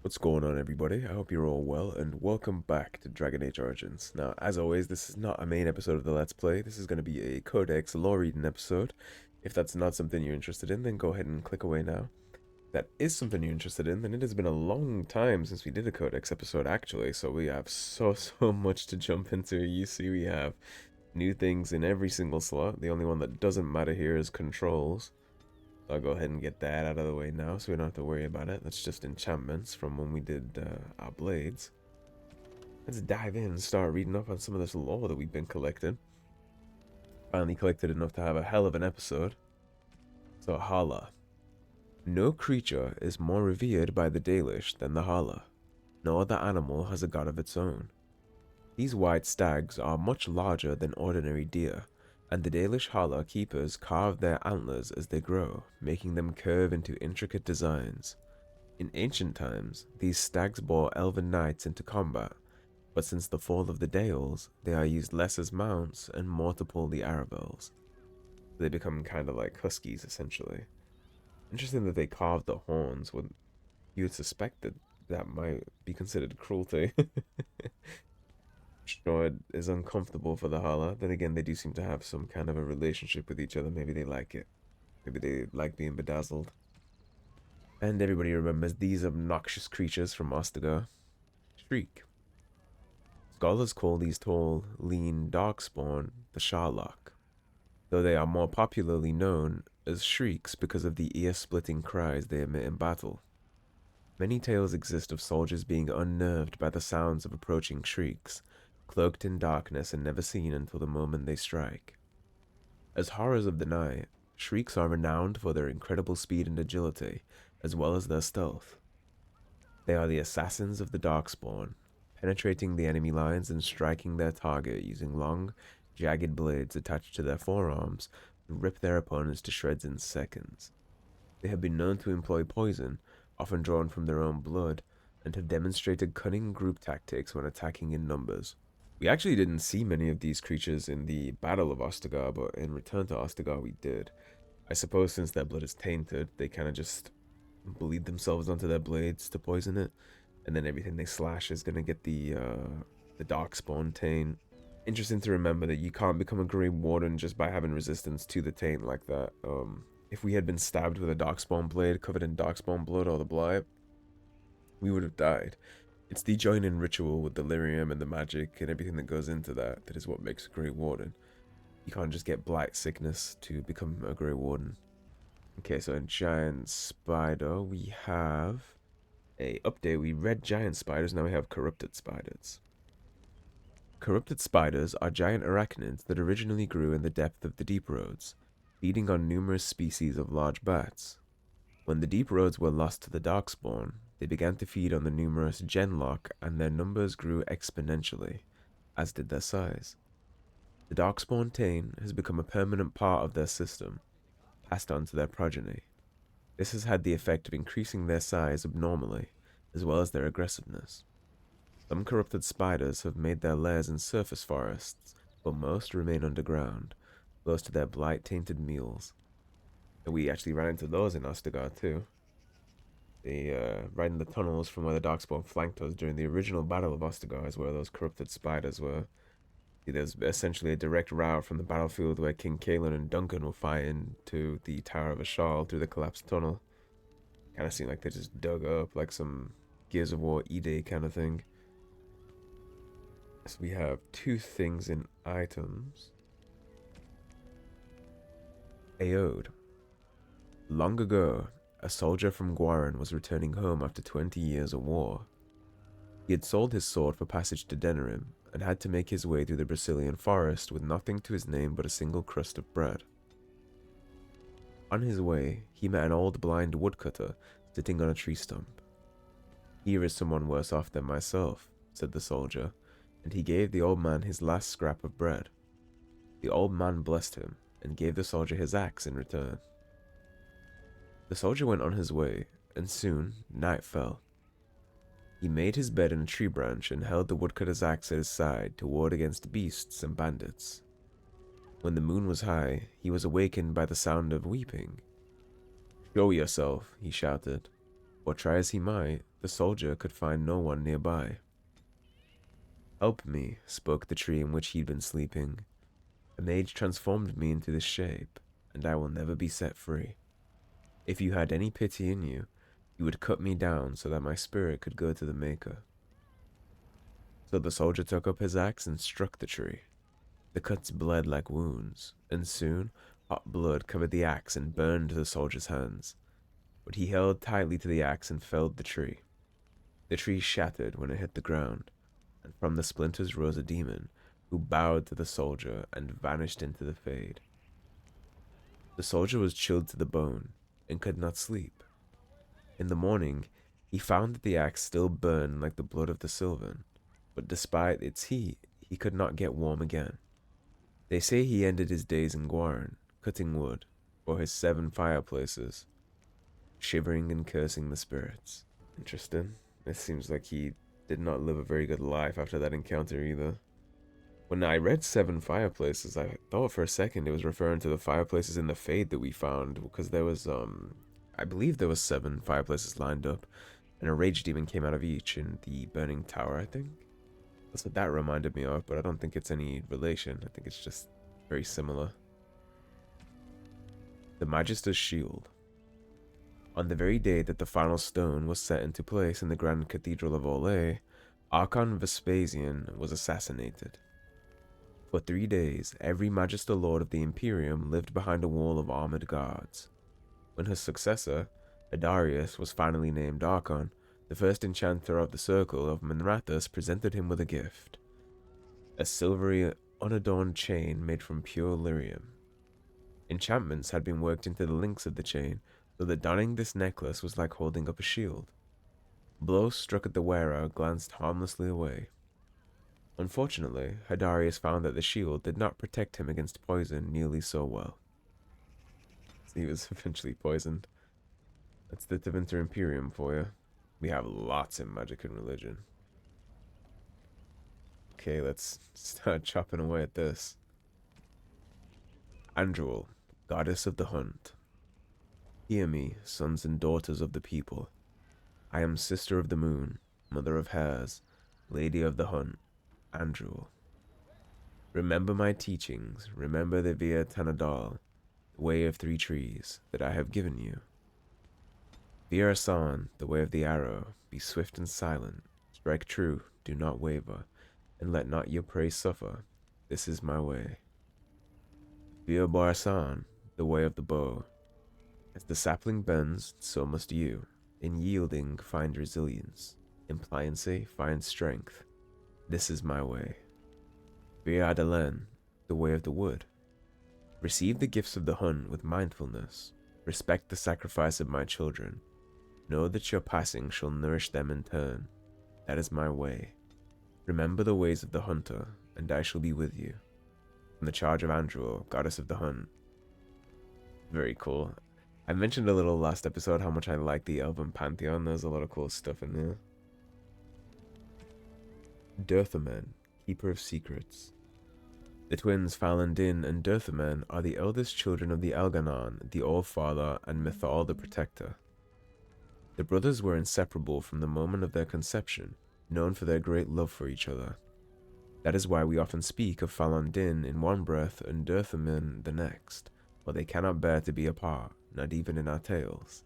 What's going on, everybody? I hope you're all well, and welcome back to Dragon Age Origins. Now, as always, this is not a main episode of the Let's Play. This is going to be a Codex lore reading episode. If that's not something you're interested in, then go ahead and click away now. If that is something you're interested in, then it has been a long time since we did a Codex episode, actually, so we have so much to jump into. You see, we have new things in every single slot. The only one that doesn't matter here is controls. So I'll go ahead and get that out of the way now so we don't have to worry about it. That's just enchantments from when we did our blades. Let's dive in and start reading up on some of this lore that we've been collecting. Finally collected enough to have a hell of an episode. So Halla. No creature is more revered by the Dalish than the Halla. No other animal has a god of its own. These white stags are much larger than ordinary deer, and the Dalish Halla keepers carve their antlers as they grow, making them curve into intricate designs. In ancient times, these stags bore elven knights into combat, but since the fall of the Dales, they are used less as mounts and more to pull the Aravels. They become kind of like huskies, essentially. Interesting that they carved the horns when you would suspect that that might be considered cruelty. Sure, it is uncomfortable for the Halla. Then again, they do seem to have some kind of a relationship with each other. Maybe they like it. Maybe they like being bedazzled. And everybody remembers these obnoxious creatures from Ostagar. Shriek. Scholars call these tall, lean Darkspawn the Sharlock, though they are more popularly known as Shrieks because of the ear-splitting cries they emit in battle. Many tales exist of soldiers being unnerved by the sounds of approaching shrieks, cloaked in darkness and never seen until the moment they strike. As horrors of the night, shrieks are renowned for their incredible speed and agility, as well as their stealth. They are the assassins of the Darkspawn, penetrating the enemy lines and striking their target using long, jagged blades attached to their forearms to rip their opponents to shreds in seconds. They have been known to employ poison, often drawn from their own blood, and have demonstrated cunning group tactics when attacking in numbers. We actually didn't see many of these creatures in the Battle of Ostagar, but in Return to Ostagar we did. I suppose since their blood is tainted, they kind of just bleed themselves onto their blades to poison it, and then everything they slash is going to get the Darkspawn taint. Interesting to remember that you can't become a Grey Warden just by having resistance to the taint like that. If we had been stabbed with a Darkspawn blade covered in Darkspawn blood or the Blight, we would have died. It's the join-in ritual with delirium and the magic and everything that goes into that that is what makes a Grey Warden. You can't just get blight sickness to become a Grey Warden. Okay, so in Giant Spider, we have a update. We read Giant Spiders, now we have Corrupted Spiders. Corrupted spiders are giant arachnids that originally grew in the depth of the deep roads, feeding on numerous species of large bats. When the deep roads were lost to the Darkspawn, they began to feed on the numerous Genlock, and their numbers grew exponentially, as did their size. The Darkspawn Taint has become a permanent part of their system, passed on to their progeny. This has had the effect of increasing their size abnormally, as well as their aggressiveness. Some corrupted spiders have made their lairs in surface forests, but most remain underground, close to their blight-tainted meals. And we actually ran into those in Ostagar too. They, right in the tunnels from where the Darkspawn flanked us during the original Battle of Ostagar is where those corrupted spiders were. There's essentially a direct route from the battlefield where King Cailan and Duncan were fighting to the Tower of Ashal through the collapsed tunnel. Kind of seemed like they just dug up like some Gears of War E-Day kind of thing. So we have two things in items. Aodh. Long ago, a soldier from Guaran was returning home after 20 years of war. He had sold his sword for passage to Denerim, and had to make his way through the Brazilian forest with nothing to his name but a single crust of bread. On his way, he met an old blind woodcutter sitting on a tree stump. "Here is someone worse off than myself," said the soldier, and he gave the old man his last scrap of bread. The old man blessed him, and gave the soldier his axe in return. The soldier went on his way, and soon night fell. He made his bed in a tree branch and held the woodcutter's axe at his side to ward against beasts and bandits. When the moon was high, he was awakened by the sound of weeping. "Show yourself," he shouted, for try as he might, the soldier could find no one nearby. "Help me," spoke the tree in which he'd been sleeping. "A mage transformed me into this shape, and I will never be set free. If you had any pity in you, you would cut me down so that my spirit could go to the Maker." So the soldier took up his axe and struck the tree. The cuts bled like wounds, and soon hot blood covered the axe and burned the soldier's hands. But he held tightly to the axe and felled the tree. The tree shattered when it hit the ground, and from the splinters rose a demon, who bowed to the soldier and vanished into the fade. The soldier was chilled to the bone, and could not sleep. In the morning, he found that the axe still burned like the blood of the Sylvan, but despite its heat, he could not get warm again. They say he ended his days in Gwaran, cutting wood, for his 7 fireplaces, shivering and cursing the spirits. Interesting. It seems like he did not live a very good life after that encounter either. When I read 7 fireplaces, I thought for a second it was referring to the fireplaces in the Fade that we found, because there was, I believe there was 7 fireplaces lined up, and a rage demon came out of each in the Burning Tower, I think. That's what that reminded me of, but I don't think it's any relation. I think it's just very similar. The Magister's Shield. On the very day that the final stone was set into place in the Grand Cathedral of Olay, Archon Vespasian was assassinated. For 3 days, every Magister Lord of the Imperium lived behind a wall of armored guards. When his successor, Adarius, was finally named Archon, the first enchanter of the Circle of Minrathous presented him with a gift. A silvery, unadorned chain made from pure lyrium. Enchantments had been worked into the links of the chain, so that donning this necklace was like holding up a shield. Blows struck at the wearer glanced harmlessly away. Unfortunately, Hadarius found that the shield did not protect him against poison nearly so well. He was eventually poisoned. That's the Tevinter Imperium for you. We have lots in magic and religion. Okay, let's start chopping away at this. Andruil, goddess of the hunt. Hear me, sons and daughters of the people. I am sister of the moon, mother of hares, lady of the hunt, Andruil. Remember my teachings, remember the Via Tanadal, the way of 3 trees, that I have given you. Via Asan, the way of the arrow, be swift and silent, strike true, do not waver, and let not your prey suffer, this is my way. Via Barasan, the way of the bow. As the sapling bends, so must you. In yielding, find resilience. In pliancy, find strength. This is my way. Via Adalen, the way of the wood. Receive the gifts of the hunt with mindfulness. Respect the sacrifice of my children. Know that your passing shall nourish them in turn. That is my way. Remember the ways of the hunter, and I shall be with you. From the charge of Andruil, goddess of the hunt. Very cool. I mentioned a little last episode how much I like the Elven Pantheon. There's a lot of cool stuff in there. Dirthamen, keeper of secrets. The twins Falandin and Dirthamen are the eldest children of the Elgar'nan, the All-Father, and Mythal the Protector. The brothers were inseparable from the moment of their conception, known for their great love for each other. That is why we often speak of Falandin in one breath and Dirthamen the next, for they cannot bear to be apart, not even in our tales.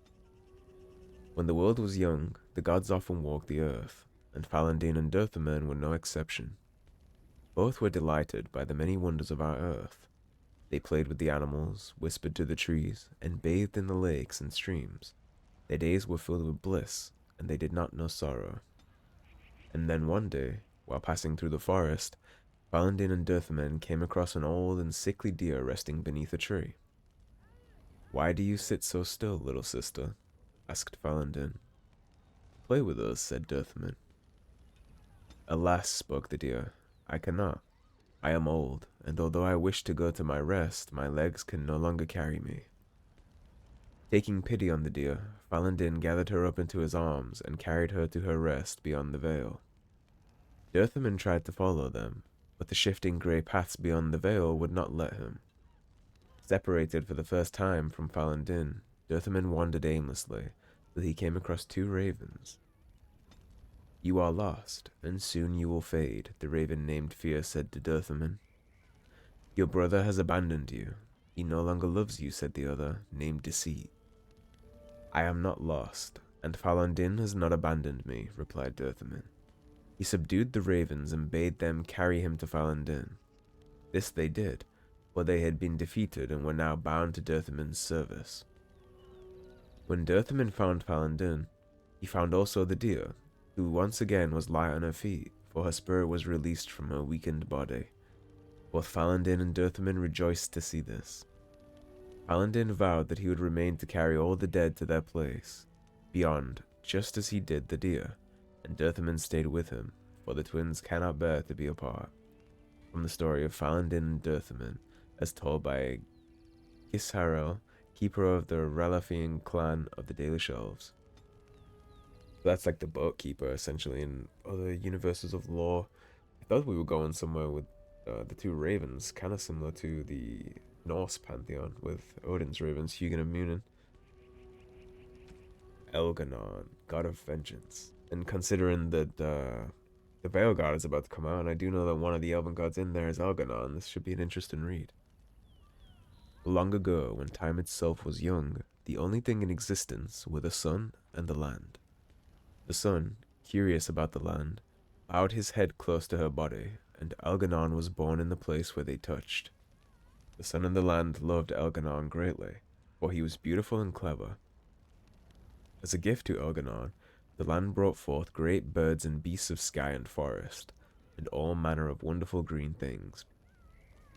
When the world was young, the gods often walked the earth, and Falandin and Dirthamen were no exception. Both were delighted by the many wonders of our earth. They played with the animals, whispered to the trees, and bathed in the lakes and streams. Their days were filled with bliss, and they did not know sorrow. And then one day, while passing through the forest, Falandin and Dirthamen came across an old and sickly deer resting beneath a tree. "Why do you sit so still, little sister?" asked Falandin. "Play with us," said Dirthamen. "Alas," spoke the deer, "I cannot. I am old, and although I wish to go to my rest, my legs can no longer carry me." Taking pity on the deer, Falandin gathered her up into his arms and carried her to her rest beyond the veil. Dirthamen tried to follow them, but the shifting grey paths beyond the veil would not let him. Separated for the first time from Falandin, Dirthamen wandered aimlessly, till he came across 2 ravens. You are lost, and soon you will fade, the raven named Fear said to Dirthamen. Your brother has abandoned you. He no longer loves you, said the other, named Deceit. I am not lost, and Falandin has not abandoned me, replied Dirthamen. He subdued the ravens and bade them carry him to Falandin. This they did, for they had been defeated and were now bound to Dirthamen's service. When Dirthamen found Falandin, he found also the deer, who once again was light on her feet, for her spirit was released from her weakened body. Both Falandin and Dirthamen rejoiced to see this. Falandin vowed that he would remain to carry all the dead to their place, beyond, just as he did the deer, and Dirthamen stayed with him, for the twins cannot bear to be apart. From the story of Falandin and Dirthamen, as told by Ghilan'nain, keeper of the Aravels clan of the Daily Shelves. That's like the boatkeeper, essentially, in other universes of lore. I thought we were going somewhere with the two ravens, kind of similar to the Norse pantheon, with Odin's ravens, Hugin and Munin. Elgar'nan, god of vengeance. And considering that the Vale God is about to come out, and I do know that one of the elven gods in there is Elgar'nan, this should be an interesting read. Long ago, when time itself was young, the only thing in existence were the sun and the land. The sun, curious about the land, bowed his head close to her body, and Elgar'nan was born in the place where they touched. The sun and the land loved Elgar'nan greatly, for he was beautiful and clever. As a gift to Elgar'nan, the land brought forth great birds and beasts of sky and forest, and all manner of wonderful green things.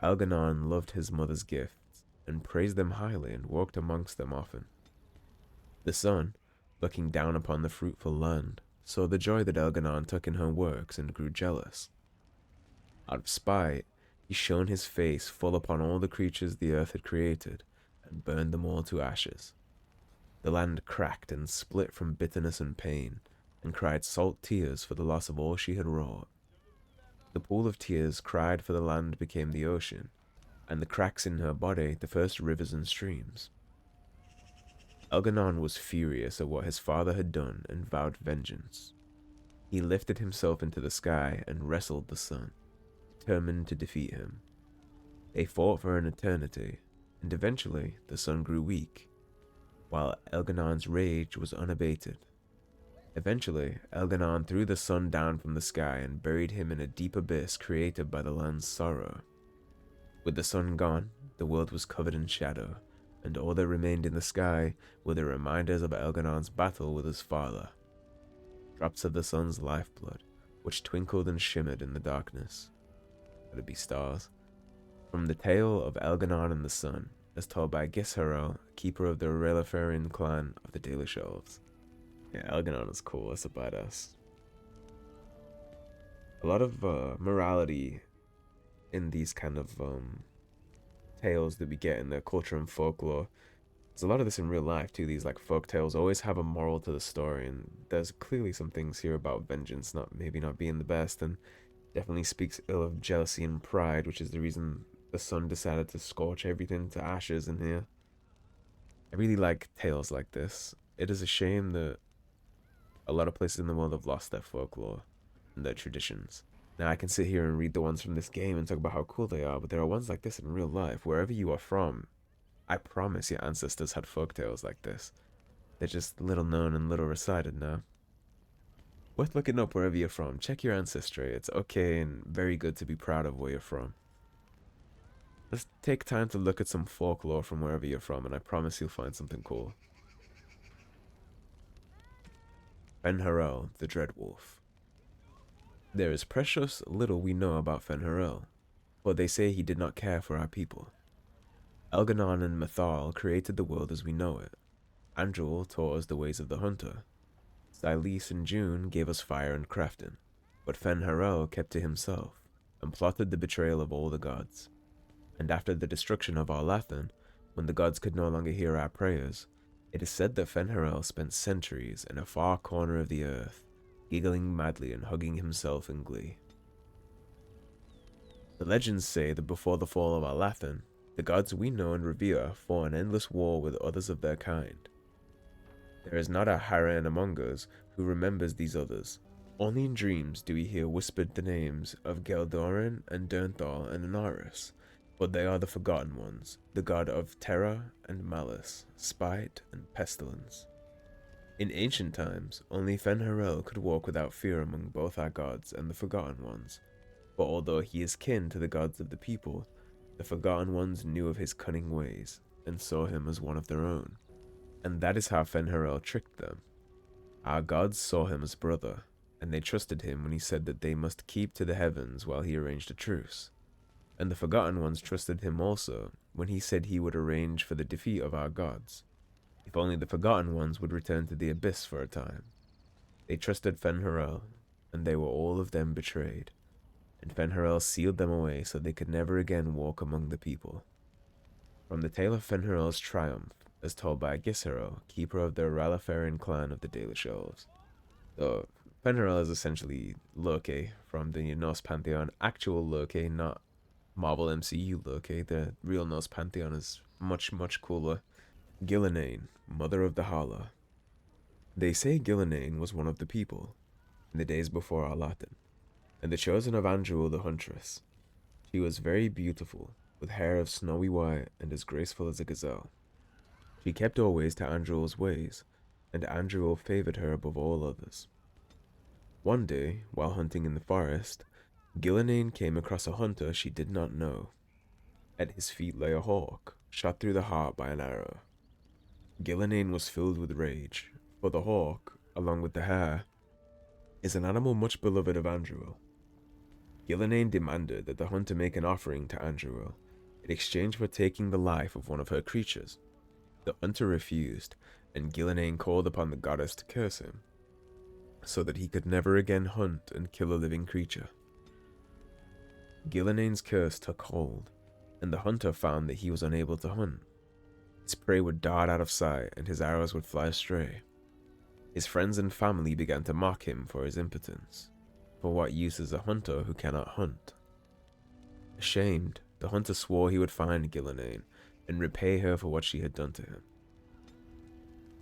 Elgar'nan loved his mother's gifts, and praised them highly and walked amongst them often. The sun, looking down upon the fruitful land, saw the joy that Elgar'nan took in her works and grew jealous. Out of spite, he shone his face full upon all the creatures the earth had created, and burned them all to ashes. The land cracked and split from bitterness and pain, and cried salt tears for the loss of all she had wrought. The pool of tears cried for the land became the ocean, and the cracks in her body the first rivers and streams. Elgar'nan was furious at what his father had done and vowed vengeance. He lifted himself into the sky and wrestled the sun, determined to defeat him. They fought for an eternity, and eventually the sun grew weak, while Elgar'nan's rage was unabated. Eventually, Elgar'nan threw the sun down from the sky and buried him in a deep abyss created by the land's sorrow. With the sun gone, the world was covered in shadow, and all that remained in the sky were the reminders of Elgar'nan's battle with his father. Drops of the sun's lifeblood, which twinkled and shimmered in the darkness. Could it be stars? From the tale of Elgar'nan and the sun, as told by Ghilan'nain, keeper of the Ferelden clan of the Daily Shelves. Yeah, Elgar'nan is cool, it's a badass. A lot of morality in these kind of tales that we get in the culture and folklore. There's a lot of this in real life too. These like folk tales always have a moral to the story, and there's clearly some things here about vengeance maybe not being the best, and definitely speaks ill of jealousy and pride, which is the reason the sun decided to scorch everything to ashes in here. I really like tales like this. It is a shame that a lot of places in the world have lost their folklore and their traditions. Now, I can sit here and read the ones from this game and talk about how cool they are, but there are ones like this in real life. Wherever you are from, I promise your ancestors had folktales like this. They're just little known and little recited now. Worth looking up wherever you're from. Check your ancestry. It's okay and very good to be proud of where you're from. Let's take time to look at some folklore from wherever you're from, and I promise you'll find something cool. Fen'Harel, the Dread Wolf. There is precious little we know about Fen'Harel, for they say he did not care for our people. Elgar'nan and Mythal created the world as we know it. Andruil taught us the ways of the hunter. Sylaise and June gave us fire and crafting, but Fen'Harel kept to himself, and plotted the betrayal of all the gods. And after the destruction of Arlathan, when the gods could no longer hear our prayers, it is said that Fen'Harel spent centuries in a far corner of the earth, giggling madly and hugging himself in glee. The legends say that before the fall of Arlathan, the gods we know and revere fought an endless war with others of their kind. There is not a Haran among us who remembers these others, Only in dreams do we hear whispered the names of Ghilan'nain and Dirthamen and Anaris, but they are the Forgotten Ones, the god of terror and malice, spite and pestilence. In ancient times, only Fen'Harel could walk without fear among both our gods and the Forgotten Ones, but although he is kin to the gods of the people, the Forgotten Ones knew of his cunning ways and saw him as one of their own, and that is how Fen'Harel tricked them. Our gods saw him as brother, and they trusted him when he said that they must keep to the heavens while he arranged a truce. And the Forgotten Ones trusted him also when he said he would arrange for the defeat of our gods. If only the Forgotten Ones would return to the Abyss for a time. They trusted Fen'Harel, and they were all of them betrayed, and Fen'Harel sealed them away so they could never again walk among the people. From the tale of Fen'Harel's triumph, as told by Gisero, keeper of the Ralafarin clan of the Dalish Elves. So, Fen'Harel is essentially Loki from the Norse pantheon, actual Loki, not Marvel MCU Loki. The real Norse pantheon is much, much cooler. Ghilan'nain, mother of the Halla. They say Ghilan'nain was one of the people, in the days before Arlathan, and the chosen of Andruil the Huntress. She was very beautiful, with hair of snowy white and as graceful as a gazelle. She kept always to Andruil's ways, and Andruil favored her above all others. One day, while hunting in the forest, Ghilan'nain came across a hunter she did not know. At his feet lay a hawk, shot through the heart by an arrow. Ghilan'nain was filled with rage, for the hawk, along with the hare, is an animal much beloved of Andruil. Ghilan'nain demanded that the hunter make an offering to Andruil, in exchange for taking the life of one of her creatures. The hunter refused, and Ghilan'nain called upon the goddess to curse him, so that he could never again hunt and kill a living creature. Ghilan'nain's curse took hold, and the hunter found that he was unable to hunt. His prey would dart out of sight, and his arrows would fly astray. His friends and family began to mock him for his impotence. For what use is a hunter who cannot hunt? Ashamed, the hunter swore he would find Ghilan'nain and repay her for what she had done to him.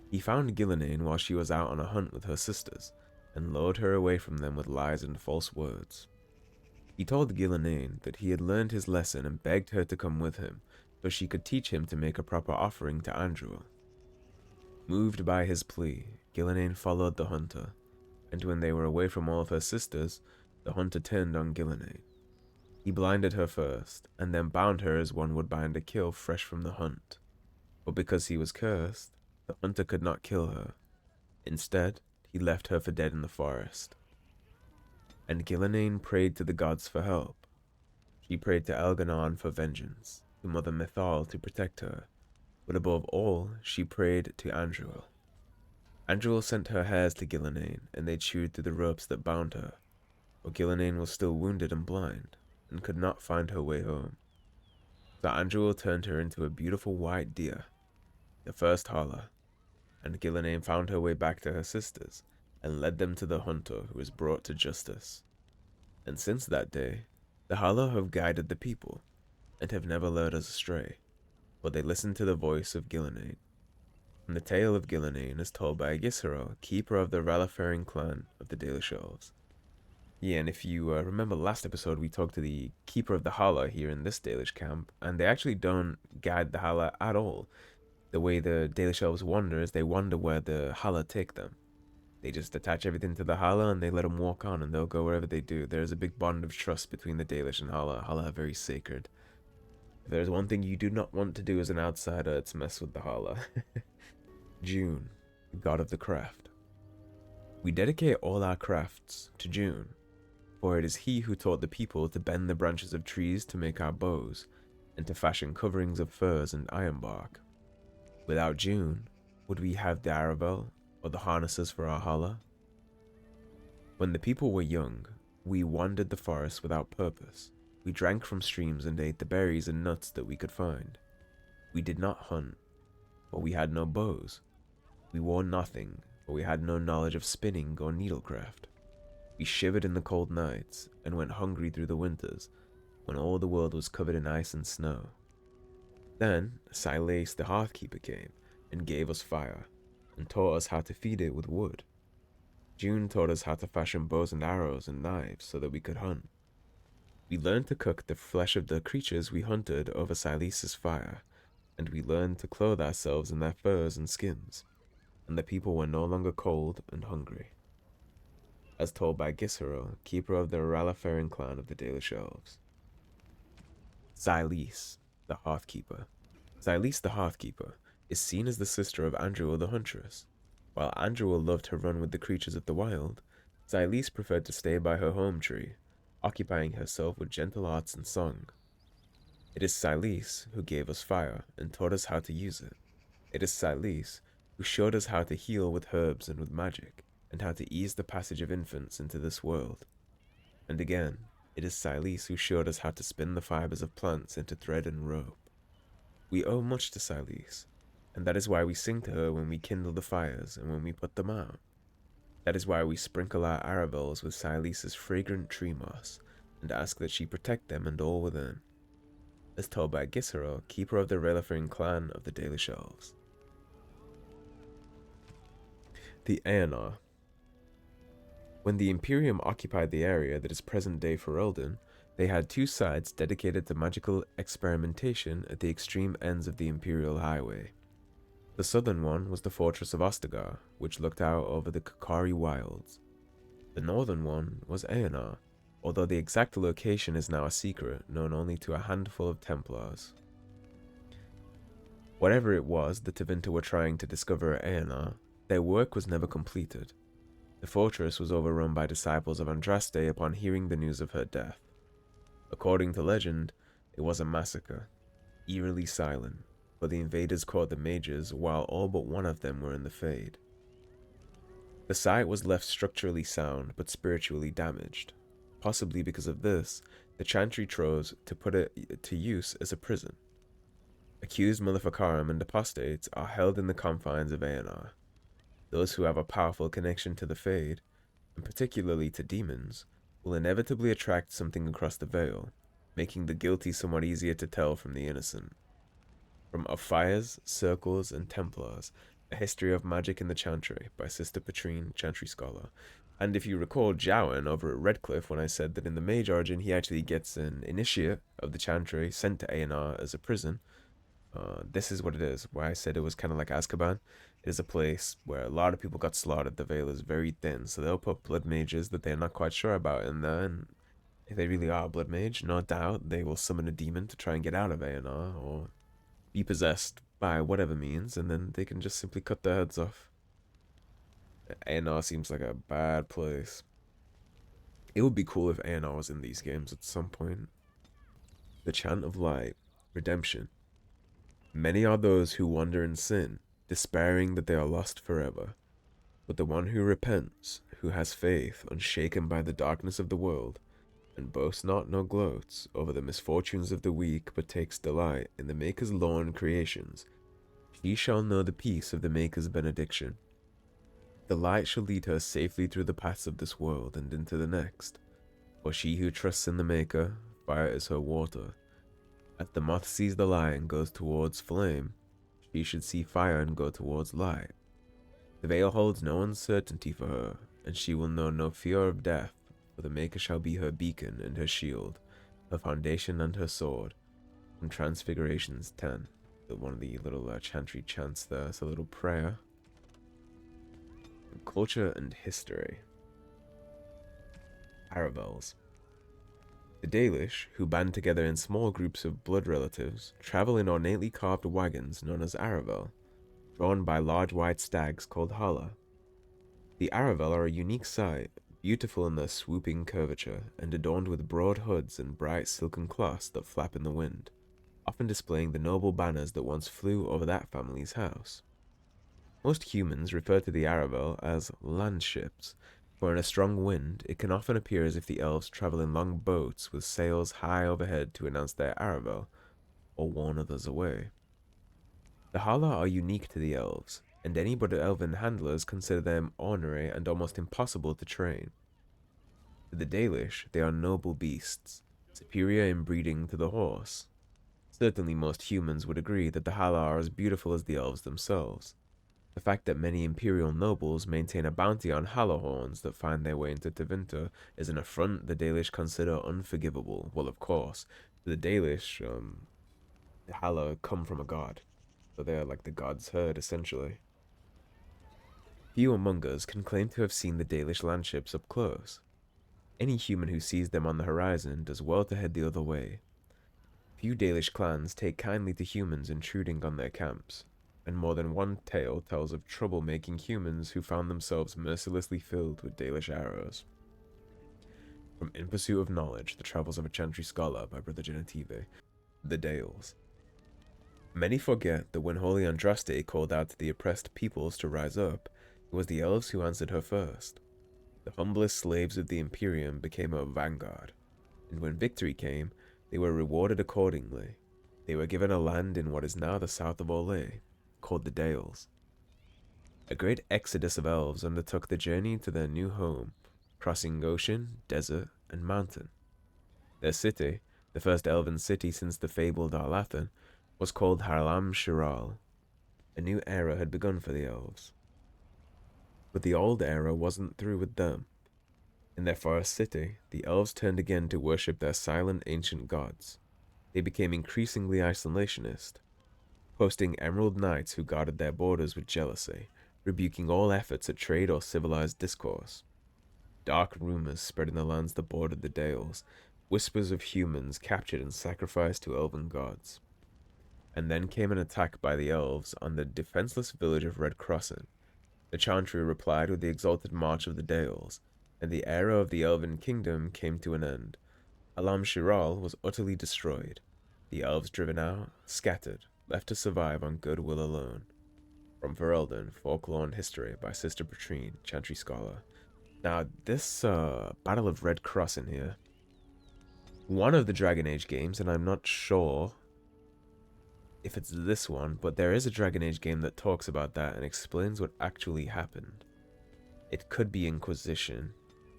He found Ghilan'nain while she was out on a hunt with her sisters, and lured her away from them with lies and false words. He told Ghilan'nain that he had learned his lesson and begged her to come with him, so she could teach him to make a proper offering to Andruil. Moved by his plea, Ghilan'nain followed the hunter, and when they were away from all of her sisters, the hunter turned on Ghilan'nain. He blinded her first, and then bound her as one would bind a kill fresh from the hunt. But because he was cursed, the hunter could not kill her. Instead, he left her for dead in the forest. And Ghilan'nain prayed to the gods for help. She prayed to Elgar'nan for vengeance, to Mother Mythal to protect her, but above all, she prayed to Andruil. Andruil sent her hares to Ghilan'nain, and they chewed through the ropes that bound her, but Ghilan'nain was still wounded and blind, and could not find her way home. So Andruil turned her into a beautiful white deer, the first Halla, and Ghilan'nain found her way back to her sisters, and led them to the hunter who was brought to justice. And since that day, the Halla have guided the people, and have never led us astray, but they listened to the voice of Ghilan'nain. And the tale of Ghilan'nain is told by Gisero, keeper of the Ralafarin clan of the Dalish Elves. Yeah, and if you remember last episode, we talked to the keeper of the Halla here in this Dalish camp, and they actually don't guide the Halla at all. The way the Dalish Elves wander is they wonder where the Halla take them. They just attach everything to the Halla and they let them walk on, and they'll go wherever they do. There's a big bond of trust between the Dalish and Halla. Halla are very sacred. If there's one thing you do not want to do as an outsider, it's mess with the Halla. June, god of the craft. We dedicate all our crafts to June, for it is he who taught the people to bend the branches of trees to make our bows, and to fashion coverings of furs and ironbark. Without June, would we have the Aravels, or the harnesses for our Halla? When the people were young, we wandered the forest without purpose. We drank from streams and ate the berries and nuts that we could find. We did not hunt, for we had no bows. We wore nothing, for we had no knowledge of spinning or needlecraft. We shivered in the cold nights, and went hungry through the winters, when all the world was covered in ice and snow. Then Sylaise the Hearthkeeper came, and gave us fire, and taught us how to feed it with wood. June taught us how to fashion bows and arrows and knives so that we could hunt. We learned to cook the flesh of the creatures we hunted over Sylaise's fire, and we learned to clothe ourselves in their furs and skins, and the people were no longer cold and hungry. As told by Gisherel, keeper of the Ralaferin clan of the Dalish Elves. Sylaise, the Hearthkeeper. Sylaise the Hearthkeeper is seen as the sister of Andruil the Huntress. While Andruil loved to run with the creatures of the wild, Sylaise preferred to stay by her home tree, occupying herself with gentle arts and song. It is Sylaise who gave us fire and taught us how to use it. It is Sylaise who showed us how to heal with herbs and with magic, and how to ease the passage of infants into this world. And again, it is Sylaise who showed us how to spin the fibers of plants into thread and rope. We owe much to Sylaise, and that is why we sing to her when we kindle the fires and when we put them out. That is why we sprinkle our Aravels with Sylaise's fragrant tree moss, and ask that she protect them and all within. As told by Gisherel, keeper of the Ralaferin clan of the Dalish Elves. The Aeonar. When the Imperium occupied the area that is present-day Ferelden, they had two sides dedicated to magical experimentation at the extreme ends of the Imperial Highway. The southern one was the fortress of Ostagar, which looked out over the Qunari wilds. The northern one was Aeonar, although the exact location is now a secret known only to a handful of Templars. Whatever it was the Tevinter were trying to discover at Aeonar, their work was never completed. The fortress was overrun by disciples of Andraste upon hearing the news of her death. According to legend, it was a massacre, eerily silent, for the invaders caught the mages while all but one of them were in the Fade. The site was left structurally sound but spiritually damaged. Possibly because of this, the Chantry chose to put it to use as a prison. Accused Maleficarum and apostates are held in the confines of Aeonar. Those who have a powerful connection to the Fade, and particularly to demons, will inevitably attract something across the veil, making the guilty somewhat easier to tell from the innocent. From Of Fires, Circles, and Templars, A History of Magic in the Chantry by Sister Patrine, Chantry Scholar. And if you recall Jowan over at Redcliffe when I said that in the Mage Origin he actually gets an initiate of the Chantry sent to Aeonar as a prison, this is what it is, why I said it was kind of like Azkaban. It is a place where a lot of people got slaughtered. The veil is very thin, so they'll put blood mages that they're not quite sure about in there, and if they really are a blood mage, no doubt they will summon a demon to try and get out of Aeonar, or be possessed by whatever means, and then they can just simply cut their heads off. Aeonar seems like a bad place. It would be cool if Aeonar was in these games at some point. The Chant of Light, Redemption. Many are those who wander in sin, despairing that they are lost forever. But the one who repents, who has faith unshaken by the darkness of the world, and boasts not nor gloats over the misfortunes of the weak, but takes delight in the Maker's law and creations, he shall know the peace of the Maker's benediction. The light shall lead her safely through the paths of this world and into the next. For she who trusts in the Maker, fire is her water. As the moth sees the light and goes towards flame, she should see fire and go towards light. The veil holds no uncertainty for her, and she will know no fear of death, for the Maker shall be her beacon and her shield, her foundation and her sword. From Transfigurations 10, one of the little chantry chants there, it's a little prayer. Culture and history. Aravels. The Dalish, who band together in small groups of blood relatives, travel in ornately carved wagons known as Aravel, drawn by large white stags called Halla. The Aravel are a unique sight, beautiful in their swooping curvature, and adorned with broad hoods and bright silken cloths that flap in the wind, often displaying the noble banners that once flew over that family's house. Most humans refer to the Aravel as land ships, for in a strong wind, it can often appear as if the elves travel in long boats with sails high overhead to announce their Aravel, or warn others away. The Halla are unique to the elves, and any but elven handlers consider them ornery and almost impossible to train. To the Dalish, they are noble beasts, superior in breeding to the horse. Certainly most humans would agree that the Halla are as beautiful as the elves themselves. The fact that many imperial nobles maintain a bounty on Halla horns that find their way into Tevinter is an affront the Dalish consider unforgivable. Well, of course, the Dalish, the Halla come from a god, so they're like the god's herd, essentially. Few among us can claim to have seen the Dalish landships up close. Any human who sees them on the horizon does well to head the other way. Few Dalish clans take kindly to humans intruding on their camps, and more than one tale tells of trouble-making humans who found themselves mercilessly filled with Dalish arrows. From In Pursuit of Knowledge, The Travels of a Chantry Scholar by Brother Genitivi, The Dales. Many forget that when Holy Andraste called out to the oppressed peoples to rise up, it was the elves who answered her first. The humblest slaves of the Imperium became a vanguard, and when victory came, they were rewarded accordingly. They were given a land in what is now the south of Aodh, called the Dales. A great exodus of elves undertook the journey to their new home, crossing ocean, desert, and mountain. Their city, the first elven city since the fabled Arlathan, was called Harlam Shiral. A new era had begun for the elves. But the old era wasn't through with them. In their forest city, the elves turned again to worship their silent ancient gods. They became increasingly isolationist, posting emerald knights who guarded their borders with jealousy, rebuking all efforts at trade or civilized discourse. Dark rumors spread in the lands that bordered the Dales, whispers of humans captured and sacrificed to elven gods. And then came an attack by the elves on the defenseless village of Red Crossing. The Chantry replied with the exalted march of the Dales, and the era of the Elven Kingdom came to an end. Alam Shiral was utterly destroyed, the elves driven out, scattered, left to survive on goodwill alone. From Ferelden, Folklore and History by Sister Petrine, Chantry Scholar. Now, this Battle of Red Crossing here, one of the Dragon Age games, and I'm not sure if it's this one, but there is a Dragon Age game that talks about that and explains what actually happened. It could be Inquisition,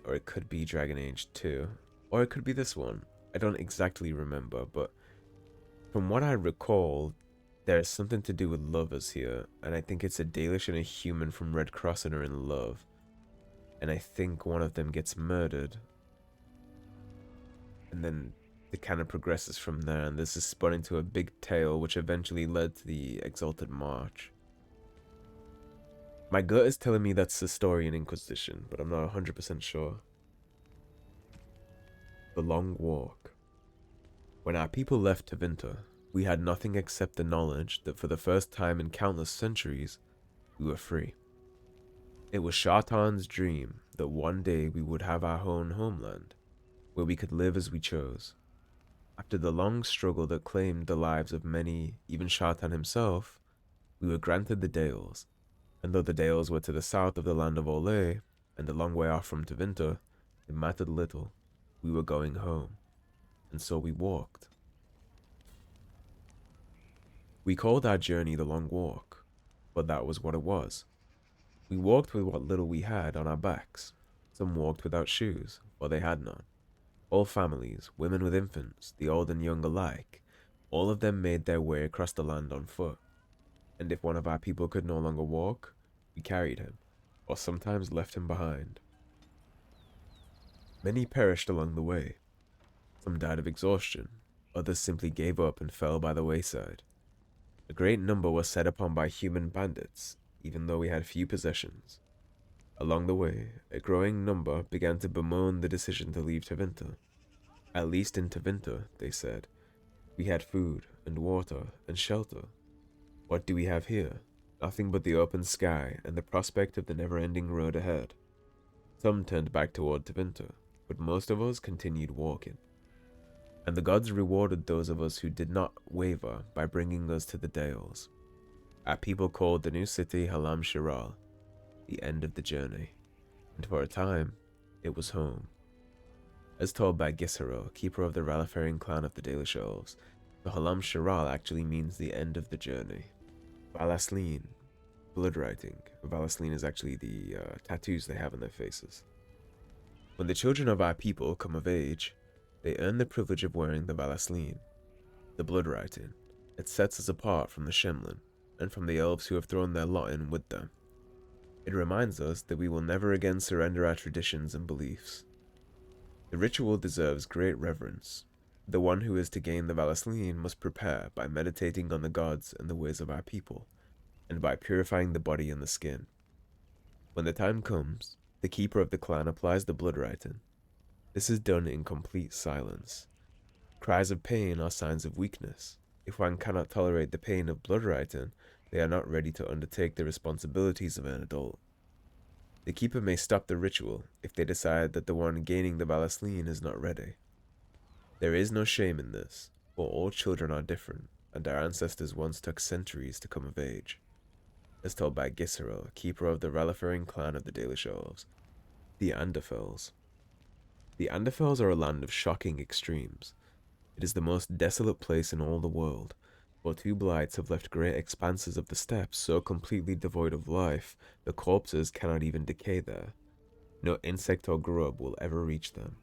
or it could be Dragon Age 2, or it could be this one. I don't exactly remember, but from what I recall, there's something to do with lovers here, and I think it's a Dalish and a human from Red Crossing are in love, and I think one of them gets murdered, and then it kind of progresses from there, and this is spun into a big tale which eventually led to the Exalted March. My gut is telling me that's the story in Inquisition, but I'm not 100% sure. The Long Walk. When our people left Tevinter, we had nothing except the knowledge that for the first time in countless centuries, we were free. It was Shartan's dream that one day we would have our own homeland, where we could live as we chose. After the long struggle that claimed the lives of many, even Shartan himself, we were granted the Dales, and though the Dales were to the south of the land of Aodh, and a long way off from Tevinter, it mattered little. We were going home, and so we walked. We called our journey the Long Walk, but that was what it was. We walked with what little we had on our backs. Some walked without shoes, for they had none. All families, women with infants, the old and young alike, all of them made their way across the land on foot. And if one of our people could no longer walk, we carried him, or sometimes left him behind. Many perished along the way. Some died of exhaustion, others simply gave up and fell by the wayside. A great number were set upon by human bandits, even though we had few possessions. Along the way, a growing number began to bemoan the decision to leave Tevinter. At least in Tevinter, they said, we had food and water and shelter. What do we have here? Nothing but the open sky and the prospect of the never-ending road ahead. Some turned back toward Tevinter, but most of us continued walking. And the gods rewarded those of us who did not waver by bringing us to the Dales. Our people called the new city Halam Shiral, the end of the journey, and for a time, it was home. As told by Gisarel, keeper of the Ralefarian clan of the Dalish Elves, the Halam Shiral actually means the end of the journey. Vallaslin, blood writing. Vallaslin is actually the tattoos they have on their faces. When the children of our people come of age, they earn the privilege of wearing the Vallaslin, the blood writing. It sets us apart from the Shemlin, and from the elves who have thrown their lot in with them. It reminds us that we will never again surrender our traditions and beliefs. The ritual deserves great reverence. The one who is to gain the Vallaslin must prepare by meditating on the gods and the ways of our people, and by purifying the body and the skin. When the time comes, the keeper of the clan applies the blood writing. This is done in complete silence. Cries of pain are signs of weakness. If one cannot tolerate the pain of blood writing, they are not ready to undertake the responsibilities of an adult. The keeper may stop the ritual if they decide that the one gaining the Vallaslin is not ready. There is no shame in this, for all children are different, and our ancestors once took centuries to come of age. As told by Ghilan'nain, keeper of the Ralafaring clan of the Dalish Elves, the Anderfels. The Anderfels are a land of shocking extremes. It is the most desolate place in all the world, for two blights have left great expanses of the steppes so completely devoid of life, the corpses cannot even decay there. No insect or grub will ever reach them.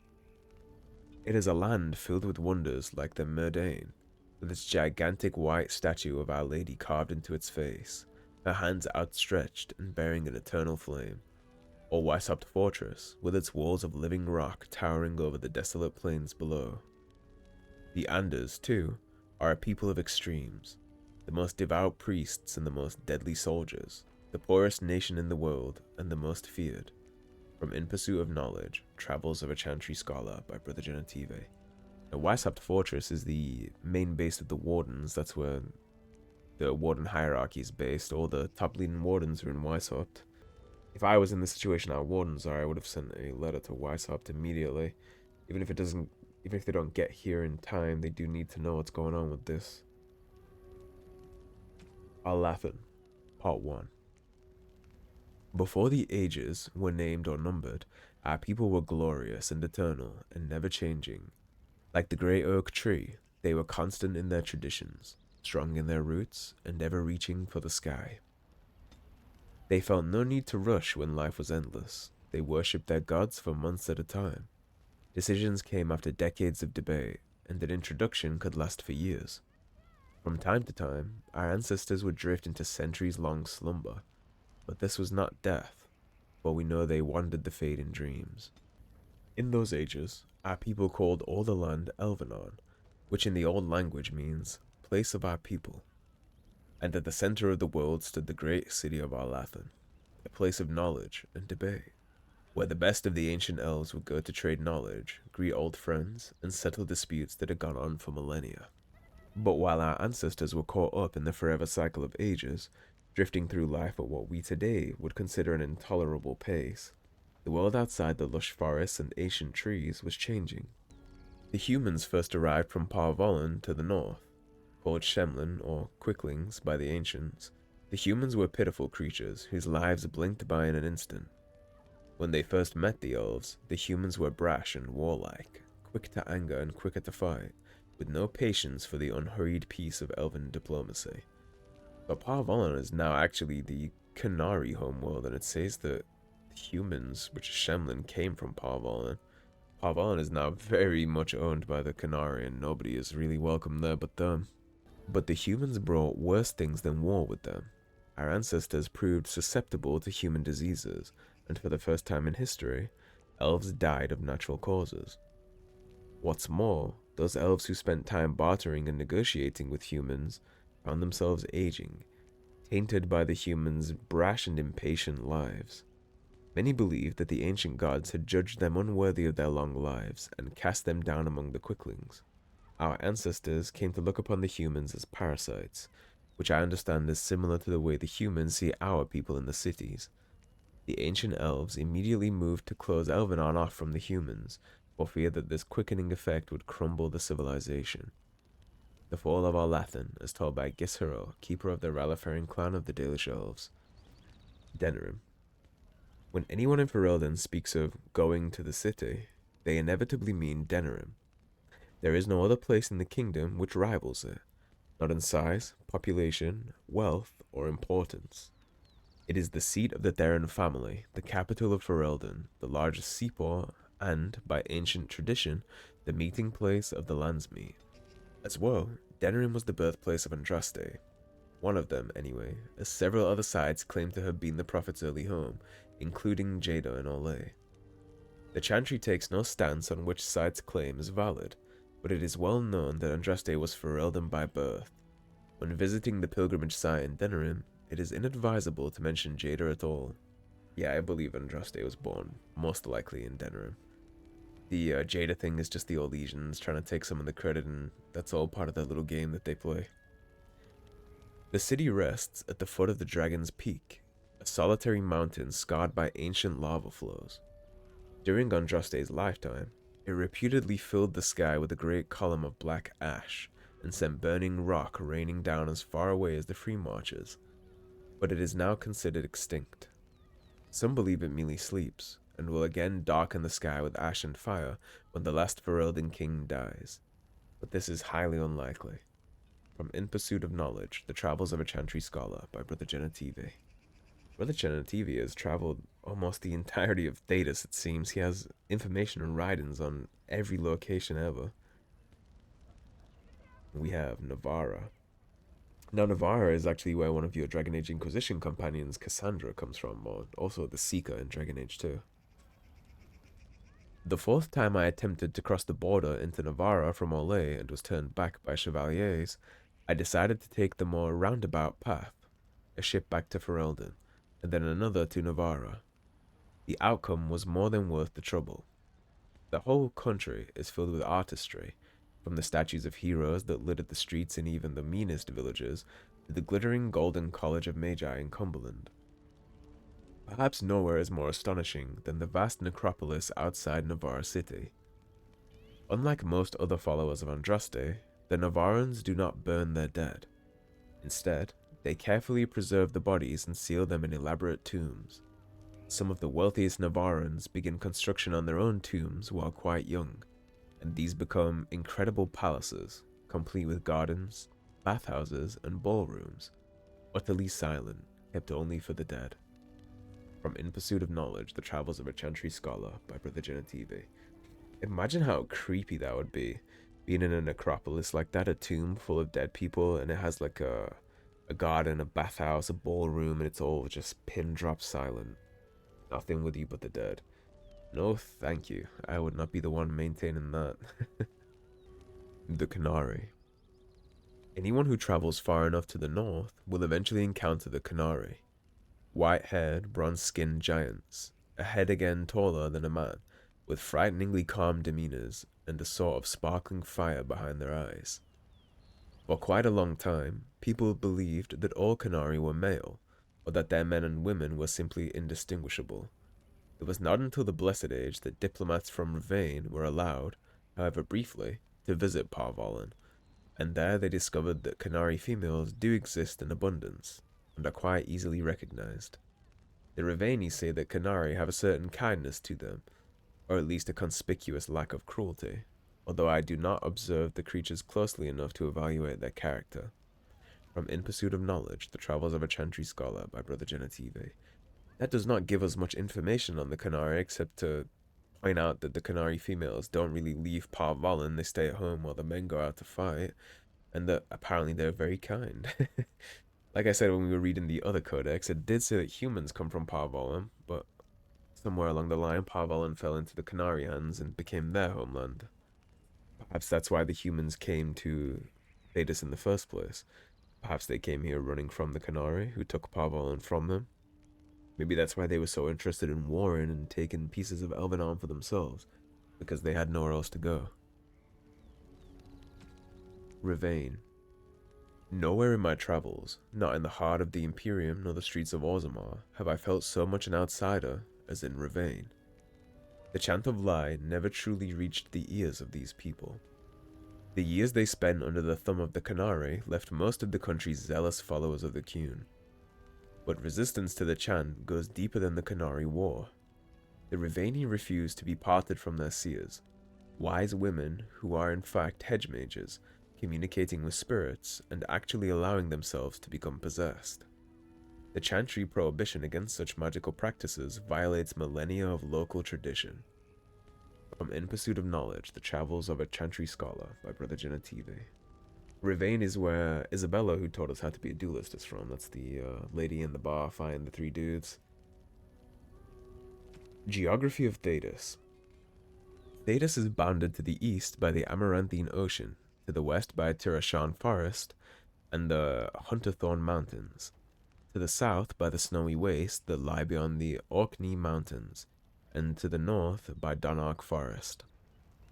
It is a land filled with wonders like the Murdain, with its gigantic white statue of Our Lady carved into its face, her hands outstretched and bearing an eternal flame, or Weishaupt Fortress, with its walls of living rock towering over the desolate plains below. The Anders, too, are a people of extremes, the most devout priests and the most deadly soldiers, the poorest nation in the world and the most feared. From In Pursuit of Knowledge, Travels of a Chantry Scholar by Brother Genitivi. Now, Weishaupt Fortress is the main base of the Wardens. That's where the Warden hierarchy is based. All the top leading Wardens are in Weishaupt. If I was in the situation our Wardens are, I would have sent a letter to Weishaupt immediately. Even if they don't get here in time, they do need to know what's going on with this. Arlathan, Part 1. Before the ages were named or numbered, our people were glorious and eternal and never changing. Like the grey oak tree, they were constant in their traditions, strong in their roots, and ever reaching for the sky. They felt no need to rush when life was endless. They worshipped their gods for months at a time. Decisions came after decades of debate, and an introduction could last for years. From time to time, our ancestors would drift into centuries-long slumber, but this was not death, for we know they wandered the fade in dreams. In those ages, our people called all the land Elgar'nan, which in the old language means place of our people. And at the center of the world stood the great city of Arlathan, a place of knowledge and debate, where the best of the ancient elves would go to trade knowledge, greet old friends, and settle disputes that had gone on for millennia. But while our ancestors were caught up in the forever cycle of ages, drifting through life at what we today would consider an intolerable pace, the world outside the lush forests and ancient trees was changing. The humans first arrived from Parvolan to the north, called Shemlin or Quicklings by the ancients. The humans were pitiful creatures whose lives blinked by in an instant. When they first met the elves, the humans were brash and warlike, quick to anger and quicker to fight, with no patience for the unhurried peace of elven diplomacy. But Parvolan is now actually the Qunari homeworld, and it says that humans, which is Shemlin, came from Parvolan. Parvolan is now very much owned by the Qunari, and nobody is really welcome there but them. But the humans brought worse things than war with them. Our ancestors proved susceptible to human diseases, and for the first time in history, elves died of natural causes. What's more, those elves who spent time bartering and negotiating with humans found themselves aging, tainted by the humans' brash and impatient lives. Many believed that the ancient gods had judged them unworthy of their long lives and cast them down among the quicklings. Our ancestors came to look upon the humans as parasites, which I understand is similar to the way the humans see our people in the cities. The ancient elves immediately moved to close Elgar'nan off from the humans, for fear that this quickening effect would crumble the civilization. The fall of Arlathan, as told by Ghilan'nain, keeper of the Ralafaring clan of the Dalish Elves. Denerim. When anyone in Ferelden speaks of going to the city, they inevitably mean Denerim. There is no other place in the kingdom which rivals it, not in size, population, wealth, or importance. It is the seat of the Theran family, the capital of Ferelden, the largest seaport, and, by ancient tradition, the meeting place of the Landsmeet. As well, Denerim was the birthplace of Andraste, One of them, anyway, as several other sides claim to have been the Prophet's early home, including Jada and Olay. The Chantry takes no stance on which side's claim is valid, but it is well known that Andraste was Ferelden by birth. When visiting the pilgrimage site in Denerim, it is inadvisable to mention Jada at all. Yeah, I believe Andraste was born, most likely in Denerim. The Jada thing is just the old legions trying to take some of the credit, and that's all part of that little game that they play. The city rests at the foot of the Dragon's Peak, a solitary mountain scarred by ancient lava flows. During Andraste's lifetime, it reputedly filled the sky with a great column of black ash and sent burning rock raining down as far away as the Free Marches, but it is now considered extinct. Some believe it merely sleeps, and will again darken the sky with ash and fire when the last Ferelden king dies, but this is highly unlikely. From In Pursuit of Knowledge, The Travels of a Chantry Scholar by Brother Genitivi. Brother Genitivi has traveled almost the entirety of Thedas, it seems. He has information and writings on every location ever. We have Nevarra. Now, Nevarra is actually where one of your Dragon Age Inquisition companions, Cassandra, comes from, or also the Seeker in Dragon Age 2. The fourth time I attempted to cross the border into Nevarra from Olay and was turned back by Chevaliers, I decided to take the more roundabout path, a ship back to Ferelden, and then another to Nevarra. The outcome was more than worth the trouble. The whole country is filled with artistry, from the statues of heroes that littered the streets in even the meanest villages, to the glittering golden College of Magi in Cumberland. Perhaps nowhere is more astonishing than the vast necropolis outside Nevarra city. Unlike most other followers of Andraste, the Nevarrans do not burn their dead. Instead, they carefully preserve the bodies and seal them in elaborate tombs. Some of the wealthiest Nevarrans begin construction on their own tombs while quite young, and these become incredible palaces, complete with gardens, bathhouses, and ballrooms, utterly silent, kept only for the dead. From In Pursuit of Knowledge, The Travels of a Chantry Scholar by Brother Genitivi. Imagine how creepy that would be, being in a necropolis like that, a tomb full of dead people, and it has like a garden, a bathhouse, a ballroom, and it's all just pin drop silent. Nothing with you but the dead. No, thank you. I would not be the one maintaining that. The Qunari. Anyone who travels far enough to the north will eventually encounter the Qunari. White-haired, bronze-skinned giants, a head again taller than a man, with frighteningly calm demeanors and a sort of sparkling fire behind their eyes. For quite a long time, people believed that all Qunari were male, or that their men and women were simply indistinguishable. It was not until the Blessed Age that diplomats from Rivain were allowed, however briefly, to visit Parvalin, and there they discovered that Qunari females do exist in abundance, and are quite easily recognized. The Rivaini say that Qunari have a certain kindness to them, or at least a conspicuous lack of cruelty, although I do not observe the creatures closely enough to evaluate their character. From In Pursuit of Knowledge, The Travels of a Chantry Scholar by Brother Genitivi. That does not give us much information on the Qunari, except to point out that the Qunari females don't really leave Parvalin, they stay at home while the men go out to fight, and that apparently they're very kind. Like I said when we were reading the other codex, it did say that humans come from Parvalin, but somewhere along the line, Parvalin fell into the Qunari hands and became their homeland. Perhaps that's why the humans came to Thedas in the first place. Perhaps they came here running from the Qunari, who took Parvalin from them. Maybe that's why they were so interested in warring and taking pieces of Elgar'nan for themselves, because they had nowhere else to go. Rivain. Nowhere in my travels, not in the heart of the Imperium nor the streets of Orzammar, have I felt so much an outsider as in Rivain. The chant of lie never truly reached the ears of these people. The years they spent under the thumb of the Qunari left most of the country's zealous followers of the Qun. But resistance to the chant goes deeper than the Qunari war. The Rivaini refuse to be parted from their seers, wise women who are in fact hedge mages, communicating with spirits and actually allowing themselves to become possessed. The Chantry prohibition against such magical practices violates millennia of local tradition. From In Pursuit of Knowledge, The Travels of a Chantry Scholar by Brother Genitivi. Rivain is where Isabella, who taught us how to be a duelist, is from. That's the lady in the bar fighting the three dudes. Geography of Thedas. Thedas is bounded to the east by the Amaranthine Ocean, to the west by Tirashan Forest and the Hunterthorn Mountains, to the south by the snowy waste that lie beyond the Orkney Mountains, and to the north by Donark Forest.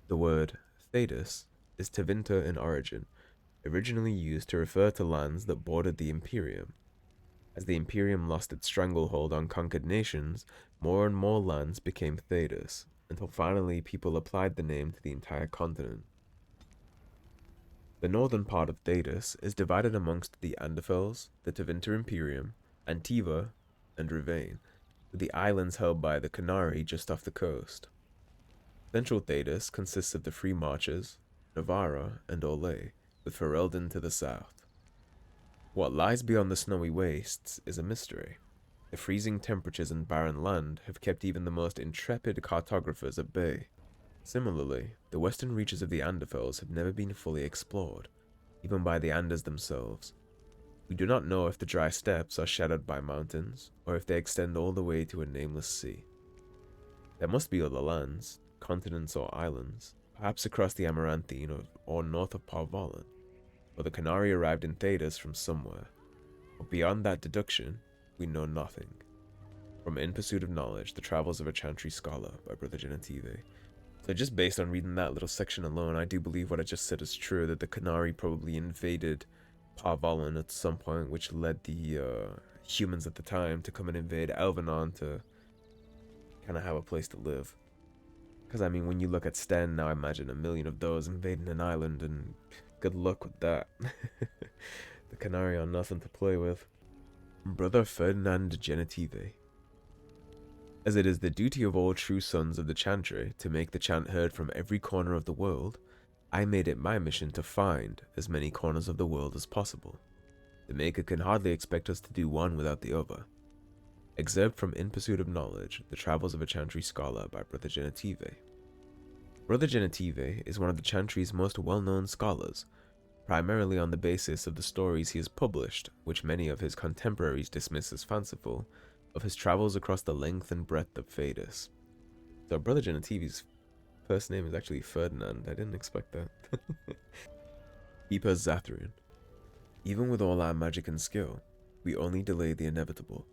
The word Thedas is Tevinter in origin, originally used to refer to lands that bordered the Imperium. As the Imperium lost its stranglehold on conquered nations, more and more lands became Thedas, until finally people applied the name to the entire continent. The northern part of Thedas is divided amongst the Anderfels, the Tevinter Imperium, Antiva, and Rivain, with the islands held by the Qunari just off the coast. Central Thedas consists of the Free Marches, Nevarra, and Olay, with Ferelden to the south. What lies beyond the snowy wastes is a mystery. The freezing temperatures and barren land have kept even the most intrepid cartographers at bay. Similarly, the western reaches of the Anderfels have never been fully explored, even by the Anders themselves. We do not know if the dry steppes are shadowed by mountains, or if they extend all the way to a nameless sea. There must be other lands, continents or islands, perhaps across the Amaranthine or north of Parvalin, or the Qunari arrived in Thedas from somewhere. But beyond that deduction, we know nothing. From In Pursuit of Knowledge, The Travels of a Chantry Scholar by Brother Genitivi. So just based on reading that little section alone, I do believe what I just said is true, that the Qunari probably invaded Parvalin at some point, which led the humans at the time to come and invade Elgar'nan to kind of have a place to live. Because, I mean, when you look at Sten, now imagine a million of those invading an island, and good luck with that. The Qunari are nothing to play with. Brother Ferdinand Genitivi. As it is the duty of all true sons of the Chantry to make the chant heard from every corner of the world, I made it my mission to find as many corners of the world as possible. The Maker can hardly expect us to do one without the other. Excerpt from In Pursuit of Knowledge, The Travels of a Chantry Scholar by Brother Genitivi. Brother Genitivi is one of the Chantry's most well-known scholars, primarily on the basis of the stories he has published, which many of his contemporaries dismiss as fanciful, of his travels across the length and breadth of Thedas. So Brother Genitivi's first name is actually Ferdinand. I didn't expect that. Keeper Zathrian. Even with all our magic and skill, we only delay the inevitable.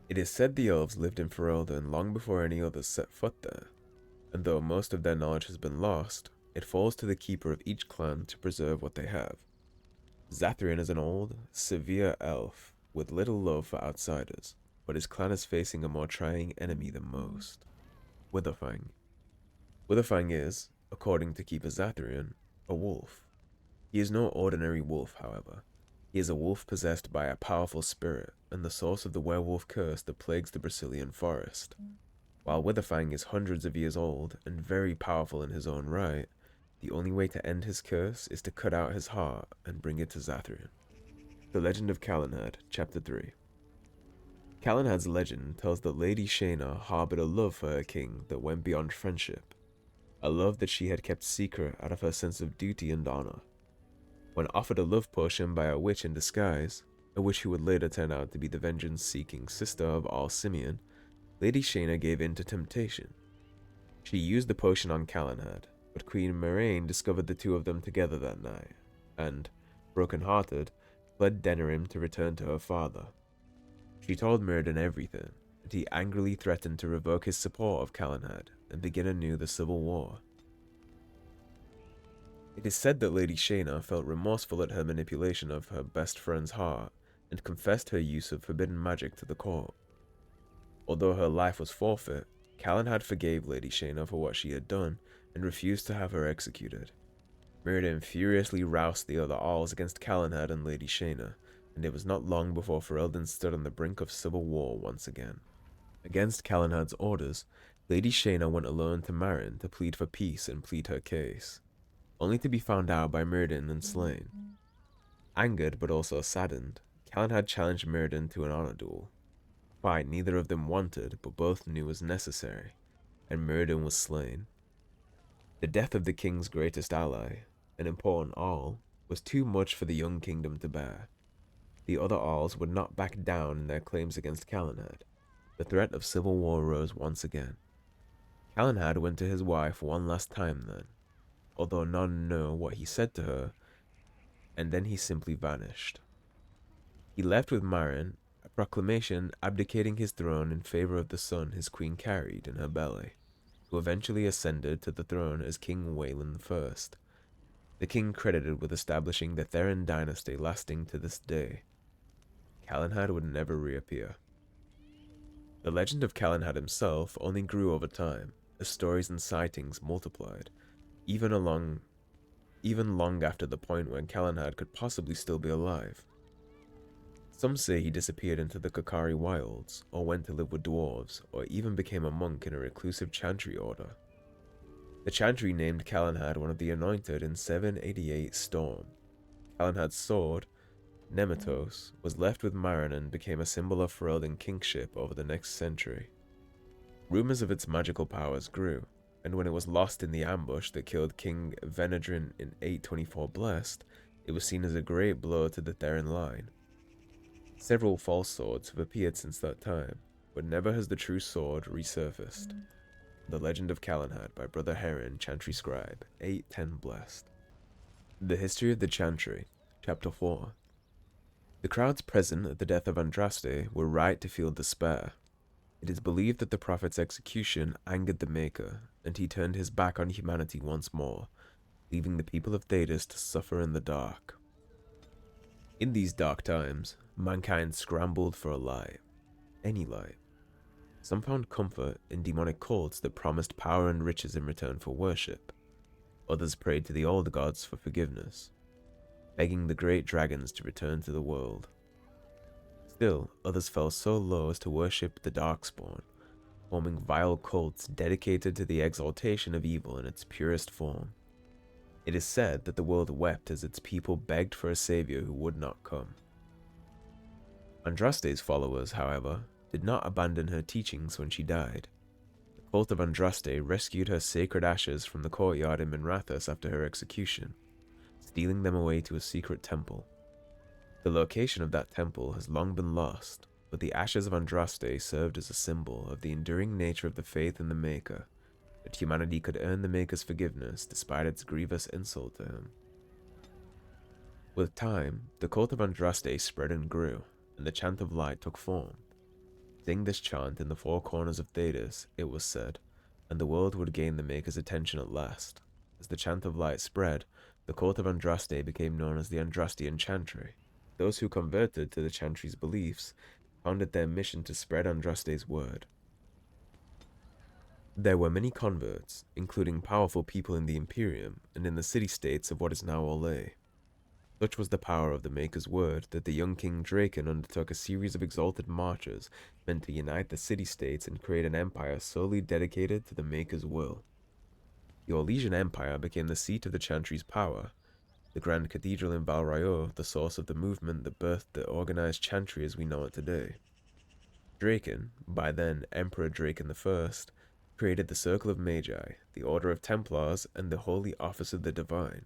It is said the elves lived in Ferelden long before any others set foot there, and though most of their knowledge has been lost, it falls to the keeper of each clan to preserve what they have. Zathrian is an old, severe elf with little love for outsiders, but his clan is facing a more trying enemy than most. Witherfang. Witherfang is, according to Keeper Zathrian, a wolf. He is no ordinary wolf, however. He is a wolf possessed by a powerful spirit, and the source of the werewolf curse that plagues the Brazilian forest. While Witherfang is hundreds of years old and very powerful in his own right, the only way to end his curse is to cut out his heart and bring it to Zathrian. The Legend of Calenhad, Chapter 3. Calenhad's legend tells that Lady Shayna harbored a love for her king that went beyond friendship, a love that she had kept secret out of her sense of duty and honor. When offered a love potion by a witch in disguise, a witch who would later turn out to be the vengeance-seeking sister of All Simeon, Lady Shayna gave in to temptation. She used the potion on Calenhad, but Queen Moraine discovered the two of them together that night, and, broken-hearted, fled Denerim to return to her father. She told Mirrodin everything, and he angrily threatened to revoke his support of Calenhad and begin anew the civil war. It is said that Lady Shayna felt remorseful at her manipulation of her best friend's heart, and confessed her use of forbidden magic to the court. Although her life was forfeit, Calenhad forgave Lady Shayna for what she had done, and refused to have her executed. Mirrodin furiously roused the other Alls against Calenhad and Lady Shayna, and it was not long before Ferelden stood on the brink of civil war once again. Against Calenhad's orders, Lady Shayna went alone to Marin to plead for peace and plead her case, only to be found out by Mirrodin and slain. Angered but also saddened, Calenhad challenged Mirrodin to an honor duel. A fight neither of them wanted, but both knew was necessary, and Mirrodin was slain. The death of the king's greatest ally, an important All, was too much for the young kingdom to bear. The other Arls would not back down in their claims against Calenhad. The threat of civil war rose once again. Calenhad went to his wife one last time then, although none know what he said to her, and then he simply vanished. He left with Marin a proclamation abdicating his throne in favor of the son his queen carried in her belly, who eventually ascended to the throne as King Wayland I, the king credited with establishing the Therin dynasty lasting to this day. Calenhad would never reappear. The legend of Calenhad himself only grew over time, as stories and sightings multiplied, even long after the point when Calenhad could possibly still be alive. Some say he disappeared into the Qunari wilds, or went to live with dwarves, or even became a monk in a reclusive chantry order. The chantry named Calenhad one of the Anointed in 788 Storm. Calenhad's sword, Nemetos, was left with Marin and became a symbol of Ferelden kingship over the next century. Rumors of its magical powers grew, and when it was lost in the ambush that killed King Venedrin in 824 Blessed, it was seen as a great blow to the Therin line. Several false swords have appeared since that time, but never has the true sword resurfaced. The Legend of Calenhad by Brother Heron, Chantry Scribe, 810 Blessed. The History of the Chantry, Chapter 4. The crowds present at the death of Andraste were right to feel despair. It is believed that the prophet's execution angered the Maker, and he turned his back on humanity once more, leaving the people of Thedas to suffer in the dark. In these dark times, mankind scrambled for a light. Any light. Some found comfort in demonic cults that promised power and riches in return for worship. Others prayed to the old gods for forgiveness, begging the great dragons to return to the world. Still, others fell so low as to worship the Darkspawn, forming vile cults dedicated to the exaltation of evil in its purest form. It is said that the world wept as its people begged for a savior who would not come. Andraste's followers, however, did not abandon her teachings when she died. The cult of Andraste rescued her sacred ashes from the courtyard in Minrathous after her execution, stealing them away to a secret temple. The location of that temple has long been lost, but the ashes of Andraste served as a symbol of the enduring nature of the faith in the Maker, that humanity could earn the Maker's forgiveness despite its grievous insult to him. With time, the cult of Andraste spread and grew, and the Chant of Light took form. Sing this chant in the four corners of Thedas, it was said, and the world would gain the Maker's attention at last. As the Chant of Light spread, the cult of Andraste became known as the Andrastian Chantry. Those who converted to the Chantry's beliefs found it their mission to spread Andraste's word. There were many converts, including powerful people in the Imperium and in the city-states of what is now Olay. Such was the power of the Maker's word that the young King Draken undertook a series of exalted marches meant to unite the city-states and create an empire solely dedicated to the Maker's will. The Orlesian Empire became the seat of the Chantry's power, the Grand Cathedral in Val Rayo the source of the movement that birthed the organized Chantry as we know it today. Draken, by then Emperor Draken I, created the Circle of Magi, the Order of Templars, and the Holy Office of the Divine.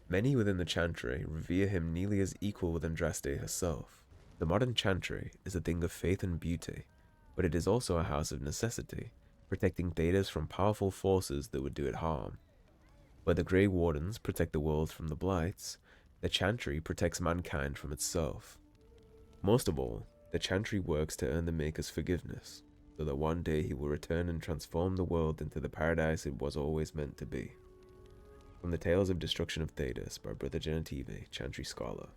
Many within the Chantry revere him nearly as equal with Andraste herself. The modern Chantry is a thing of faith and beauty, but it is also a house of necessity, protecting Thedas from powerful forces that would do it harm. Where the Grey Wardens protect the world from the Blights, the Chantry protects mankind from itself. Most of all, the Chantry works to earn the Maker's forgiveness, so that one day he will return and transform the world into the paradise it was always meant to be. From the Tales of Destruction of Thedas by Brother Genitivi, Chantry Scholar.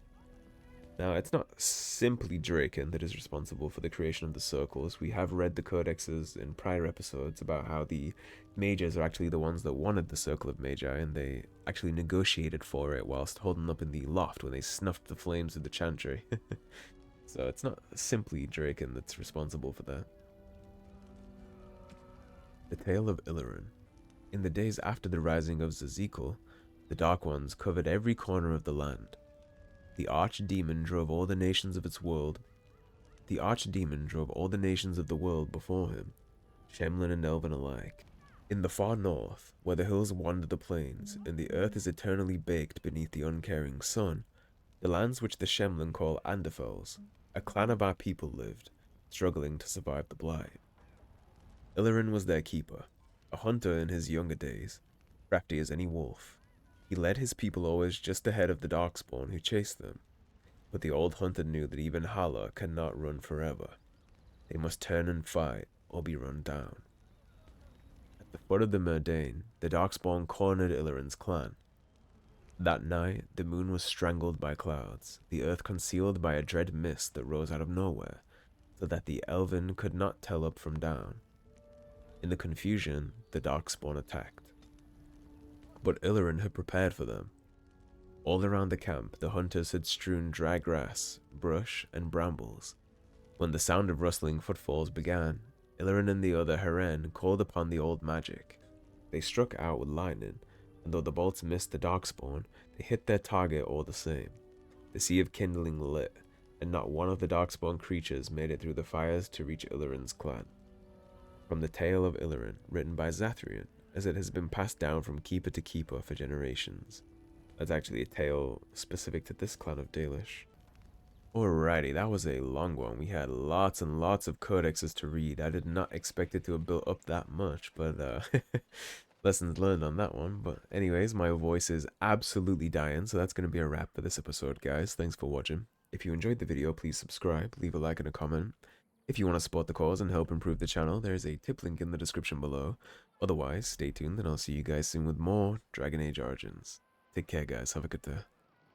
Now, it's not simply Draken that is responsible for the creation of the circles. We have read the codexes in prior episodes about how the mages are actually the ones that wanted the Circle of Magi, and they actually negotiated for it whilst holding up in the loft when they snuffed the flames of the Chantry. So it's not simply Draken that's responsible for that. The Tale of Illirin. In the days after the rising of Zazekel, the Dark Ones covered every corner of the land. The Archdemon drove all the nations of its world. The Archdemon drove all the nations of the world before him, Shemlin and Elven alike. In the far north, where the hills wander the plains, and the earth is eternally baked beneath the uncaring sun, the lands which the Shemlin call Anderfels, a clan of our people lived, struggling to survive the blight. Illirin was their keeper, a hunter in his younger days, crafty as any wolf. He led his people always just ahead of the Darkspawn who chased them, but the old hunter knew that even Halla cannot run forever. They must turn and fight, or be run down. At the foot of the Murdain, the Darkspawn cornered Illirin's clan. That night, the moon was strangled by clouds, the earth concealed by a dread mist that rose out of nowhere, so that the Elven could not tell up from down. In the confusion, the Darkspawn attacked. But Illirin had prepared for them. All around the camp, the hunters had strewn dry grass, brush, and brambles. When the sound of rustling footfalls began, Illirin and the other Haren called upon the old magic. They struck out with lightning, and though the bolts missed the Darkspawn, they hit their target all the same. The sea of kindling lit, and not one of the Darkspawn creatures made it through the fires to reach Illirin's clan. From the tale of Illirin, written by Zathrian, as it has been passed down from keeper to keeper for generations. That's actually a tale specific to this clan of Dalish. Alrighty, that was a long one. We had lots and lots of codexes to read. I did not expect it to have built up that much, but lessons learned on that one. But anyways, my voice is absolutely dying, so that's going to be a wrap for this episode, guys. Thanks for watching. If you enjoyed the video, please subscribe, leave a like and a comment. If you want to support the cause and help improve the channel, there is a tip link in the description below. Otherwise, stay tuned and I'll see you guys soon with more Dragon Age Origins. Take care, guys. Have a good day.